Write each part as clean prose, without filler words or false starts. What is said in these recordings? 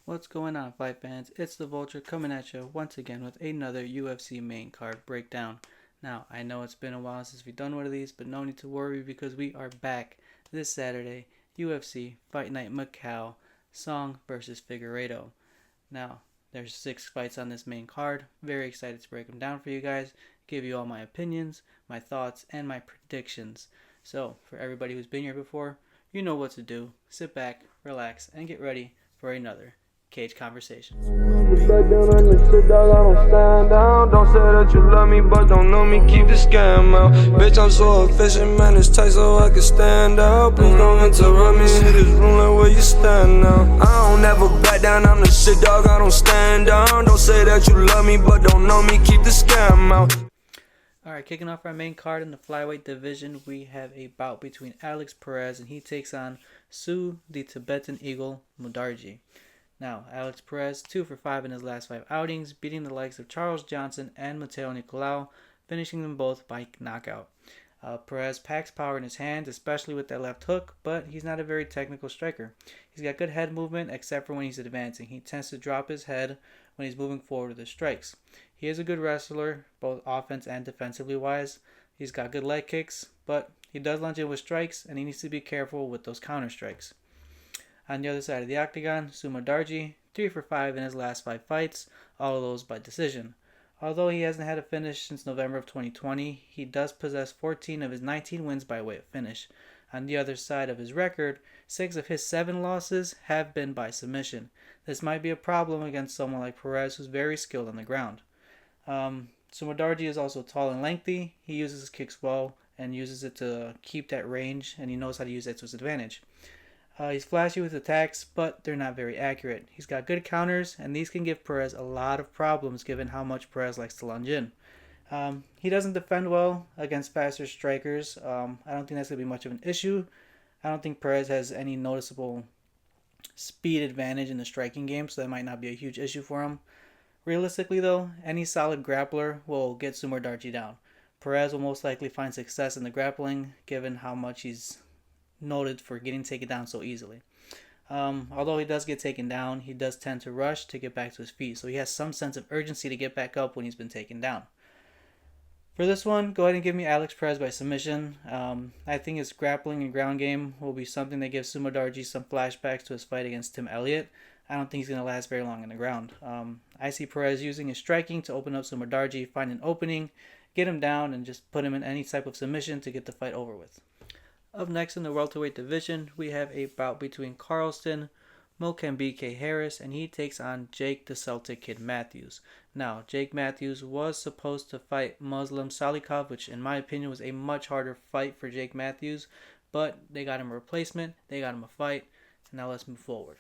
What's going on, fight fans? It's the Vulture coming at you once again with another UFC main card breakdown. Now, I know it's been a while since we've done one of these, but no need to worry because we are back this Saturday. UFC Fight Night Macau, Song versus Figueiredo. Now, there's 6 fights on this main card. Very excited to break them down for you guys, give you all my opinions, my thoughts, and my predictions. So, for everybody who's been here before, you know what to do. Sit back, relax, and get ready for another Cage Conversations. Back down on the shit, dog, I don't stand down. Don't say that you love me, but don't know me, keep the scam out. Bitch, I'm so efficient, man, it's tight so I can stand out. Please don't interrupt me, hit this room like where you stand now. I don't ever back down on the shit, dog, I don't stand down. Don't say that you love me, but don't know me, keep the scam out. Alright, kicking off our main card in the flyweight division, we have a bout between Alex Perez and he takes on Sue the Tibetan Eagle Mudarji. Now, Alex Perez, 2 for 5 in his last 5 outings, beating the likes of Charles Johnson and Mateo Nicolau, finishing them both by knockout. Perez packs power in his hands, especially with that left hook, but he's not a very technical striker. He's got good head movement, except for when he's advancing. He tends to drop his head when he's moving forward with his strikes. He is a good wrestler, both offense and defensively wise. He's got good leg kicks, but he does lunge in with strikes, and he needs to be careful with those counter strikes. On the other side of the octagon, Mudarji, 3 for 5 in his last 5 fights, all of those by decision. Although he hasn't had a finish since November of 2020, he does possess 14 of his 19 wins by way of finish. On the other side of his record, 6 of his 7 losses have been by submission. This might be a problem against someone like Perez, who's very skilled on the ground. Mudarji is also tall and lengthy. He uses his kicks well and uses it to keep that range, and he knows how to use that to his advantage. He's flashy with attacks, but they're not very accurate. He's got good counters, and these can give Perez a lot of problems given how much Perez likes to lunge in. He doesn't defend well against faster strikers. I don't think that's going to be much of an issue. I don't think Perez has any noticeable speed advantage in the striking game, so that might not be a huge issue for him. Realistically, though, any solid grappler will get Mudarji down. Perez will most likely find success in the grappling, given how much he's noted for getting taken down so easily. Although he does get taken down, he does tend to rush to get back to his feet, so he has some sense of urgency to get back up when he's been taken down. For this one, go ahead and give me Alex Perez by submission. I think his grappling and ground game will be something that gives Mudarji some flashbacks to his fight against Tim Elliott. I don't think he's going to last very long on the ground. I see Perez using his striking to open up Mudarji, find an opening, get him down, and just put him in any type of submission to get the fight over with. Up next in the welterweight division, we have a bout between Carlston Mokambike Harris, and he takes on Jake the Celtic Kid Matthews. Now, Jake Matthews was supposed to fight Muslim Salikov, which in my opinion was a much harder fight for Jake Matthews, but they got him a replacement, they got him a fight, and now let's move forward.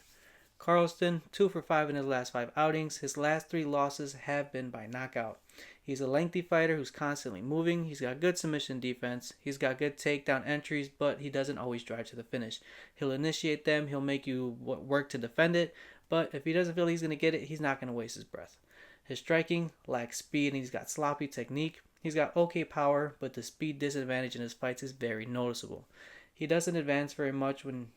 Carlston, 2 for 5 in his last 5 outings. His last 3 losses have been by knockout. He's a lengthy fighter who's constantly moving. He's got good submission defense. He's got good takedown entries, but he doesn't always drive to the finish. He'll initiate them. He'll make you work to defend it, but if he doesn't feel he's going to get it, he's not going to waste his breath. His striking lacks speed, and he's got sloppy technique. He's got okay power, but the speed disadvantage in his fights is very noticeable. He doesn't advance very much when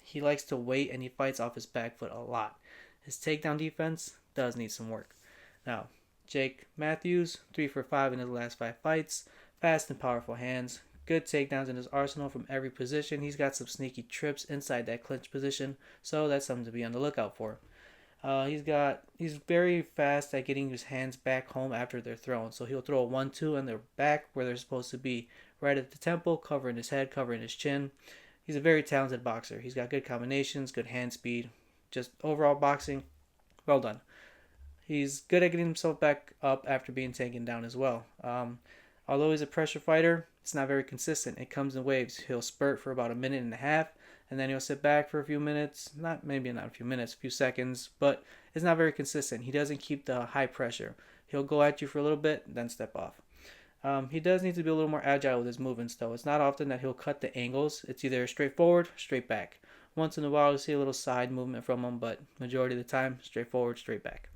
he likes to wait, and he fights off his back foot a lot. His takedown defense does need some work. Now, Jake Matthews, 3 for 5 in his last 5 fights. Fast and powerful hands. Good takedowns in his arsenal from every position. He's got some sneaky trips inside that clinch position, so that's something to be on the lookout for. He's very fast at getting his hands back home after they're thrown. So he'll throw a 1-2 and they're back where they're supposed to be, right at the temple, covering his head, covering his chin. He's a very talented boxer. He's got good combinations, good hand speed, just overall boxing, well done. He's good at getting himself back up after being taken down as well. Although he's a pressure fighter, it's not very consistent. It comes in waves. He'll spurt for about a minute and a half, and then he'll sit back for a few minutes. Not a few minutes, a few seconds, but it's not very consistent. He doesn't keep the high pressure. He'll go at you for a little bit, then step off. He does need to be a little more agile with his movements, though. It's not often that he'll cut the angles. It's either straight forward, straight back. Once in a while, you'll see a little side movement from him, but majority of the time, straight forward, straight back.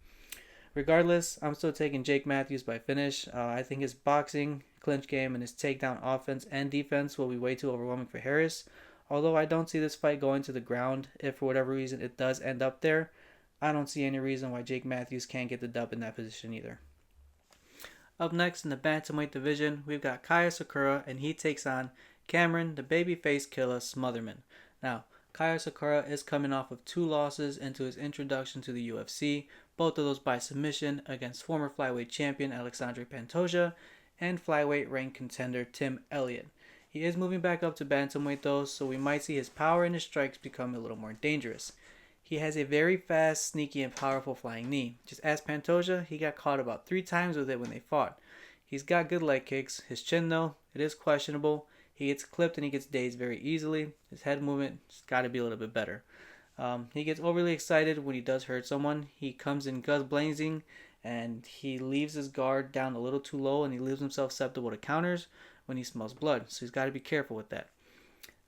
Regardless, I'm still taking Jake Matthews by finish. I think his boxing, clinch game, and his takedown offense and defense will be way too overwhelming for Harris. Although I don't see this fight going to the ground if for whatever reason it does end up there. I don't see any reason why Jake Matthews can't get the dub in that position either. Up next in the bantamweight division, we've got Kaya Sakura, and he takes on Cameron, the babyface killer Smotherman. Now, Kaya Sakura is coming off of 2 losses into his introduction to the UFC, both of those by submission against former flyweight champion Alexandre Pantoja and flyweight ranked contender Tim Elliott. He is moving back up to bantamweight though, so we might see his power and his strikes become a little more dangerous. He has a very fast, sneaky, and powerful flying knee. Just as Pantoja, he got caught about 3 times with it when they fought. He's got good leg kicks. His chin, though, it is questionable. He gets clipped and he gets dazed very easily. His head movement has got to be a little bit better. He gets overly excited when he does hurt someone. He comes in guns blazing and he leaves his guard down a little too low and he leaves himself susceptible to counters when he smells blood. So he's got to be careful with that.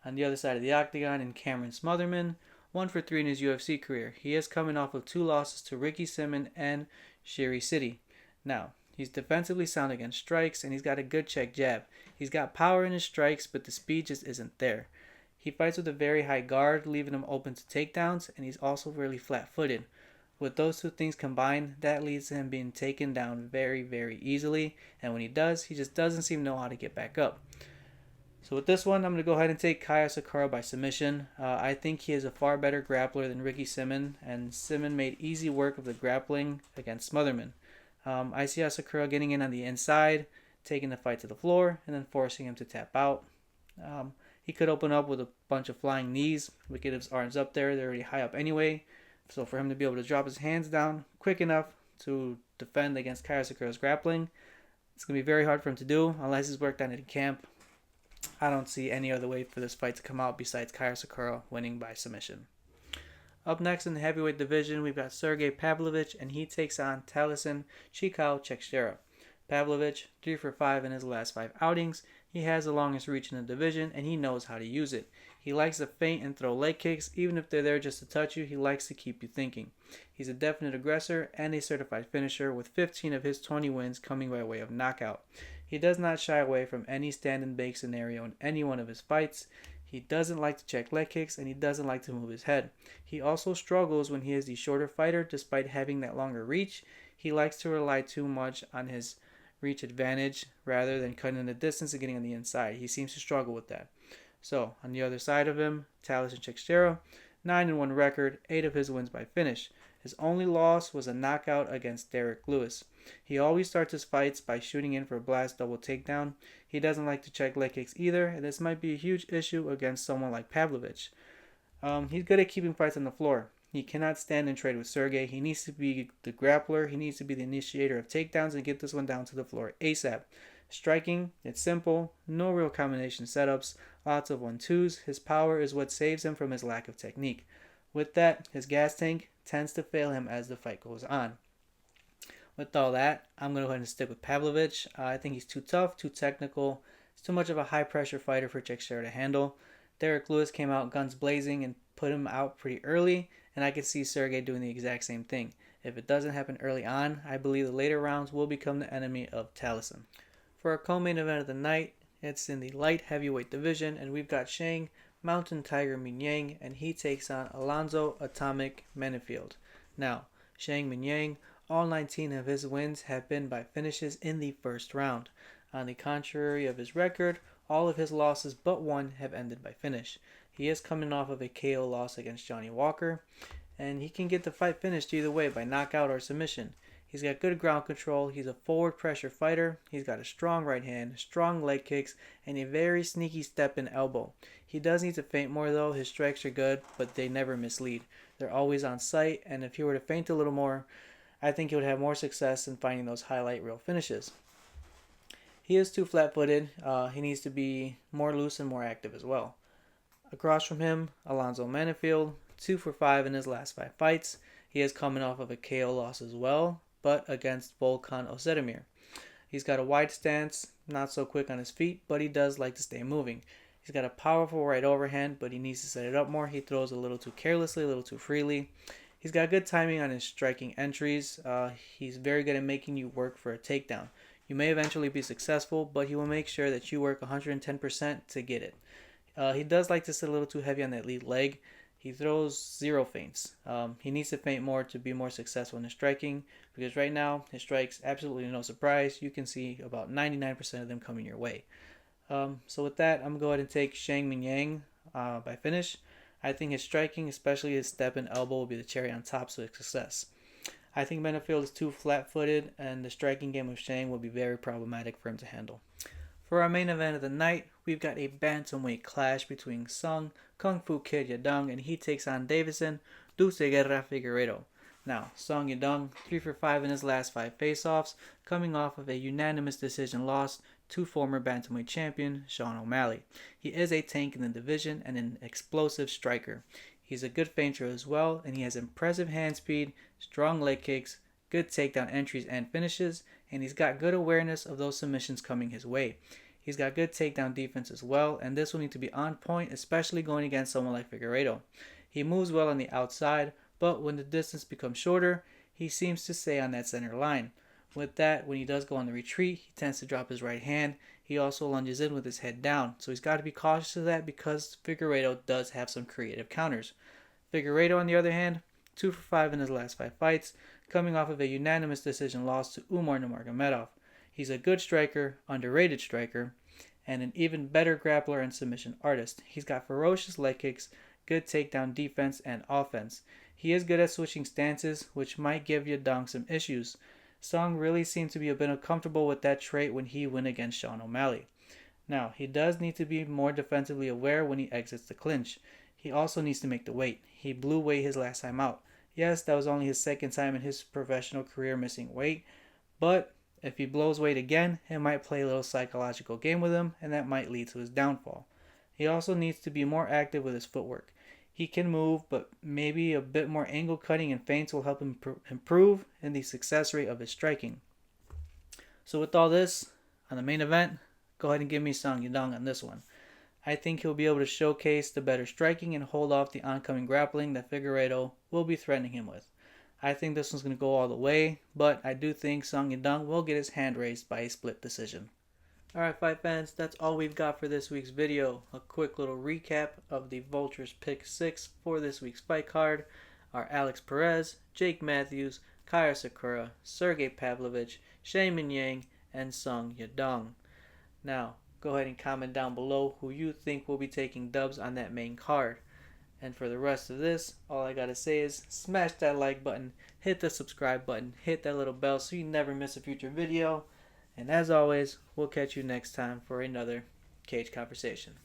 On the other side of the octagon, in Cameron Smotherman, 1-for-3 in his UFC career. He is coming off of 2 losses to Ricky Simon and Shiri City. Now, he's defensively sound against strikes, and he's got a good check jab. He's got power in his strikes, but the speed just isn't there. He fights with a very high guard, leaving him open to takedowns, and he's also really flat-footed. With those 2 things combined, that leads to him being taken down very, very easily, and when he does, he just doesn't seem to know how to get back up. So with this one, I'm going to go ahead and take Kaya Sakura by submission. I think he is a far better grappler than Ricky Simon, and Simon made easy work of the grappling against Smotherman. I see Sakura getting in on the inside, taking the fight to the floor, and then forcing him to tap out. He could open up with a bunch of flying knees. We get his arms up there. They're already high up anyway. So for him to be able to drop his hands down quick enough to defend against Kaya Sakura's grappling, it's going to be very hard for him to do unless he's worked on it in camp. I don't see any other way for this fight to come out besides Kaya Sakura winning by submission. Up next in the heavyweight division, we've got Sergey Pavlovich, and he takes on Taliesin Chikau Chekshera. Pavlovich, 3-for-5 in his last 5 outings. He has the longest reach in the division, and he knows how to use it. He likes to feint and throw leg kicks. Even if they're there just to touch you, he likes to keep you thinking. He's a definite aggressor and a certified finisher, with 15 of his 20 wins coming by way of knockout. He does not shy away from any stand and bake scenario in any one of his fights. He doesn't like to check leg kicks, and he doesn't like to move his head. He also struggles when he is the shorter fighter despite having that longer reach. He likes to rely too much on his reach advantage rather than cutting the distance and getting on the inside. He seems to struggle with that. So, on the other side of him, Taliesin Chekshera, 9-1 record, 8 of his wins by finish. His only loss was a knockout against Derek Lewis. He always starts his fights by shooting in for a blast double takedown. He doesn't like to check leg kicks either, and this might be a huge issue against someone like Pavlovich. He's good at keeping fights on the floor. He cannot stand and trade with Sergey. He needs to be the grappler. He needs to be the initiator of takedowns and get this one down to the floor ASAP. Striking, it's simple. No real combination setups. Lots of 1-2s. His power is what saves him from his lack of technique. With that, his gas tank tends to fail him as the fight goes on. With all that, I'm going to go ahead and stick with Pavlovich. I think he's too tough, too technical. He's too much of a high-pressure fighter for Chekshera to handle. Derek Lewis came out guns blazing and put him out pretty early, and I could see Sergey doing the exact same thing. If it doesn't happen early on, I believe the later rounds will become the enemy of Taliesin. For our co-main event of the night, it's in the light heavyweight division, and we've got Shang Mountain Tiger Minyang, and he takes on Alonzo Atomic Menefield. Now, Shang Minyang, all 19 of his wins have been by finishes in the first round. On the contrary of his record, all of his losses but one have ended by finish. He is coming off of a KO loss against Johnny Walker, and he can get the fight finished either way by knockout or submission. He's got good ground control, he's a forward pressure fighter, he's got a strong right hand, strong leg kicks, and a very sneaky step and elbow. He does need to feint more though. His strikes are good, but they never mislead. They're always on sight, and if he were to feint a little more, I think he would have more success in finding those highlight reel finishes. He is too flat-footed. He needs to be more loose and more active as well. Across from him, Alonzo Menefield, 2-for-5 in his last 5 fights. He is coming off of a KO loss as well, but against Volkan Ozdemir. He's got a wide stance, not so quick on his feet, but he does like to stay moving. He's got a powerful right overhand, but he needs to set it up more. He throws a little too carelessly, a little too freely. He's got good timing on his striking entries. He's very good at making you work for a takedown. You may eventually be successful, but he will make sure that you work 110% to get it. He does like to sit a little too heavy on that lead leg. He throws zero feints. He needs to feint more to be more successful in his striking, because right now his strikes, absolutely no surprise. You can see about 99% of them coming your way. So with that, I'm going to go ahead and take Shang Min Yang by finish. I think his striking, especially his step and elbow, will be the cherry on top to his success. I think Benefield is too flat-footed, and the striking game of Shang will be very problematic for him to handle. For our main event of the night, we've got a bantamweight clash between Sung Kung Fu Kid Yadong, and he takes on Davison Dulce Guerra Figueiredo. Now, Sung Yadong, 3 for 5 in his last 5 face-offs, coming off of a unanimous decision loss to former bantamweight champion Sean O'Malley. He is a tank in the division and an explosive striker. He's a good feinter as well, and he has impressive hand speed, strong leg kicks, good takedown entries and finishes, and he's got good awareness of those submissions coming his way. He's got good takedown defense as well, and this will need to be on point, especially going against someone like Figueiredo. He moves well on the outside, but when the distance becomes shorter, he seems to stay on that center line. With that, when he does go on the retreat, he tends to drop his right hand. He also lunges in with his head down, so he's got to be cautious of that because Figueiredo does have some creative counters. Figueiredo, on the other hand, 2 for 5 in his last 5 fights, coming off of a unanimous decision loss to Umar Nurmagomedov. He's a good striker, underrated striker, and an even better grappler and submission artist. He's got ferocious leg kicks, good takedown defense and offense. He is good at switching stances, which might give Yadong some issues. Song really seemed to be a bit uncomfortable with that trait when he went against Sean O'Malley. Now, he does need to be more defensively aware when he exits the clinch. He also needs to make the weight. He blew weight his last time out. Yes, that was only his second time in his professional career missing weight, but if he blows weight again, it might play a little psychological game with him, and that might lead to his downfall. He also needs to be more active with his footwork. He can move, but maybe a bit more angle cutting and feints will help him improve in the success rate of his striking. So with all this, on the main event, go ahead and give me Song Yadong on this one. I think he'll be able to showcase the better striking and hold off the oncoming grappling that Figueiredo will be threatening him with. I think this one's going to go all the way, but I do think Song Yadong will get his hand raised by a split decision. Alright, fight fans, that's all we've got for this week's video. A quick little recap of the Vultures Pick 6 for this week's fight card are Alex Perez, Jake Matthews, Kaira Sakura, Sergey Pavlovich, Shane Min Yang, and Song Yadong. Now, go ahead and comment down below who you think will be taking dubs on that main card. And for the rest of this, all I gotta say is smash that like button, hit the subscribe button, hit that little bell so you never miss a future video. And as always, we'll catch you next time for another Cage Conversation.